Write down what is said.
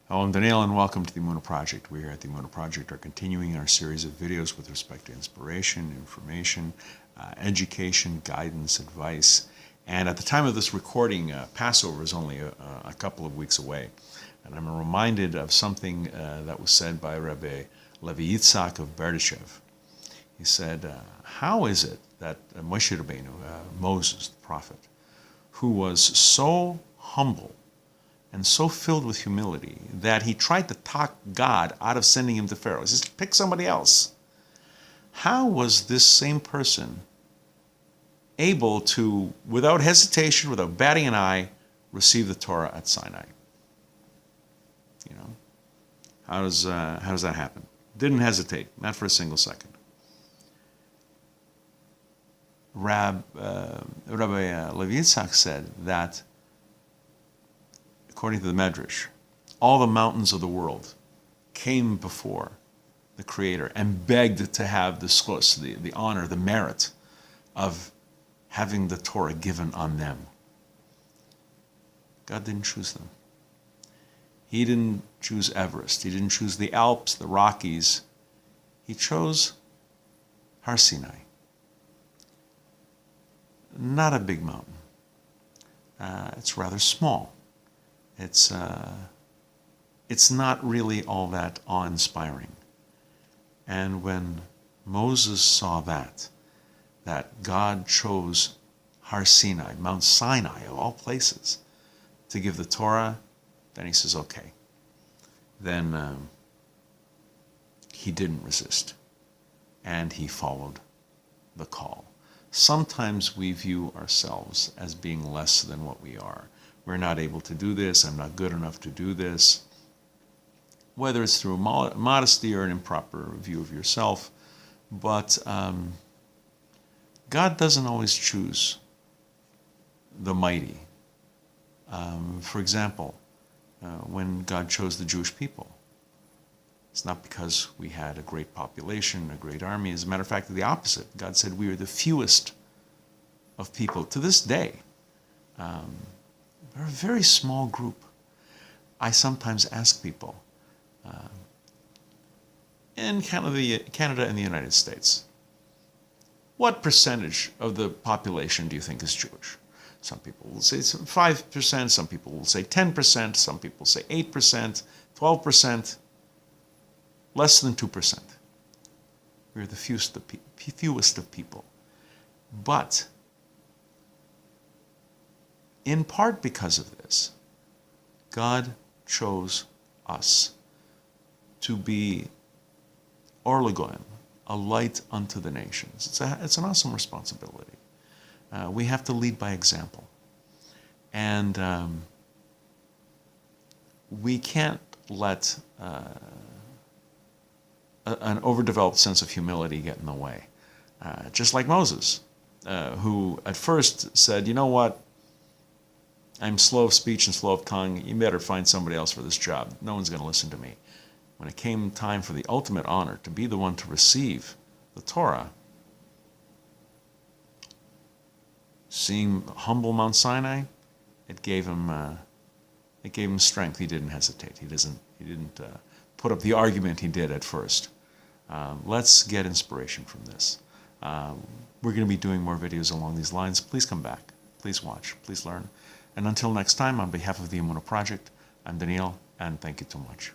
Hello, I'm Daniel and welcome to the Emunah Project. We here at the Emunah Project are continuing our series of videos with respect to inspiration, information, education, guidance, advice. And at the time of this recording, Passover is only a couple of weeks away. And I'm reminded of something that was said by Rabbi Levi Yitzhak of Berditchev. He said, how is it that Moshe Rabbeinu, Moses, the prophet, who was so humble and so filled with humility that he tried to talk God out of sending him to Pharaoh. He says, pick somebody else. How was this same person able to, without hesitation, without batting an eye, receive the Torah at Sinai? You know, how does that happen? Didn't hesitate, not for a single second. Rabbi Levi Yitzhak said that, according to the Medrash, all the mountains of the world came before the Creator and begged to have the schus, the honor, the merit of having the Torah given on them. God didn't choose them. He didn't choose Everest. He didn't choose the Alps, the Rockies. He chose Har Sinai. Not a big mountain. It's rather small. It's not really all that awe-inspiring. And when Moses saw that God chose Har Sinai, Mount Sinai of all places, to give the Torah, then he says, okay. Then he didn't resist, and he followed the call. Sometimes we view ourselves as being less than what we are. We're not able to do this, I'm not good enough to do this. Whether it's through modesty or an improper view of yourself. But God doesn't always choose the mighty. For example, when God chose the Jewish people, it's not because we had a great population, a great army. As a matter of fact, the opposite. God said we are the fewest of people to this day. We're a very small group. I sometimes ask people in Canada and the United States, what percentage of the population do you think is Jewish? Some people will say 5%, some people will say 10%, some people say 8%, 12%, less than 2%. We're the fewest of people. But in part because of this, God chose us to be Or L'Goyim, a light unto the nations. It's an awesome responsibility. We have to lead by example. And we can't let an overdeveloped sense of humility get in the way. Just like Moses, who at first said, you know what, I'm slow of speech and slow of tongue. You better find somebody else for this job. No one's going to listen to me. When it came time for the ultimate honor, to be the one to receive the Torah, seeing humble Mount Sinai, it gave him strength. He didn't hesitate. He didn't put up the argument he did at first. Let's get inspiration from this. We're going to be doing more videos along these lines. Please come back. Please watch. Please learn. And until next time, on behalf of the Emunah Project, I'm Daniel, and thank you too much.